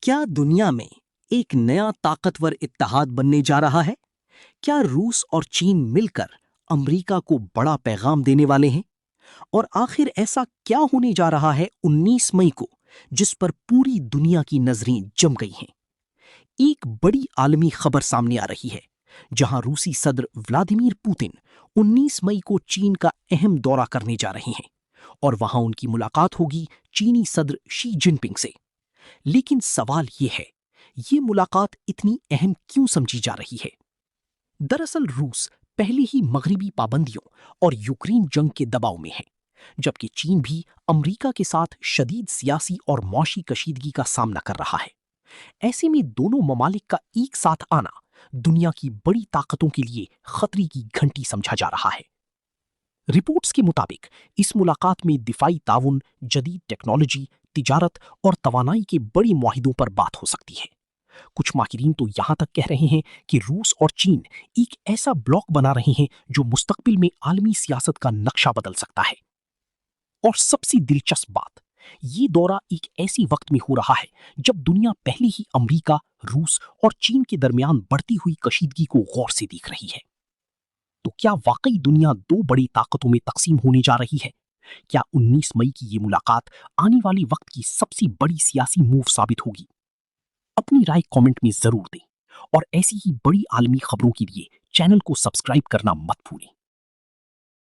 کیا دنیا میں ایک نیا طاقتور اتحاد بننے جا رہا ہے؟ کیا روس اور چین مل کر امریکہ کو بڑا پیغام دینے والے ہیں؟ اور آخر ایسا کیا ہونے جا رہا ہے 19 مئی کو جس پر پوری دنیا کی نظریں جم گئی ہیں؟ ایک بڑی عالمی خبر سامنے آ رہی ہے، جہاں روسی صدر ولادیمیر پوتن 19 مئی کو چین کا اہم دورہ کرنے جا رہے ہیں اور وہاں ان کی ملاقات ہوگی چینی صدر شی جن پنگ سے۔ لیکن سوال یہ ہے، یہ ملاقات اتنی اہم کیوں سمجھی جا رہی ہے؟ دراصل روس پہلے ہی مغربی پابندیوں اور یوکرین جنگ کے دباؤ میں ہے، جبکہ چین بھی امریکہ کے ساتھ شدید سیاسی اور معاشی کشیدگی کا سامنا کر رہا ہے۔ ایسے میں دونوں ممالک کا ایک ساتھ آنا دنیا کی بڑی طاقتوں کے لیے خطرے کی گھنٹی سمجھا جا رہا ہے۔ رپورٹس کے مطابق اس ملاقات میں دفاعی تعاون، جدید ٹیکنالوجی، تجارت اور توانائی کے بڑے معاہدوں پر بات ہو سکتی ہے۔ کچھ ماہرین تو یہاں تک کہہ رہے ہیں کہ روس اور چین ایک ایسا بلاک بنا رہے ہیں جو مستقبل میں عالمی سیاست کا نقشہ بدل سکتا ہے۔ اور سب سے دلچسپ بات، یہ دورہ ایک ایسی وقت میں ہو رہا ہے جب دنیا پہلے ہی امریکہ، روس اور چین کے درمیان بڑھتی ہوئی کشیدگی کو غور سے دیکھ رہی ہے۔ تو کیا واقعی دنیا دو بڑی طاقتوں میں تقسیم ہونے جا رہی ہے؟ کیا 19 مئی کی یہ ملاقات آنے والے وقت کی سب سے بڑی سیاسی موو ثابت ہوگی؟ اپنی رائے کامنٹ میں ضرور دیں اور ایسی ہی بڑی عالمی خبروں کے لیے چینل کو سبسکرائب کرنا مت بھولیں۔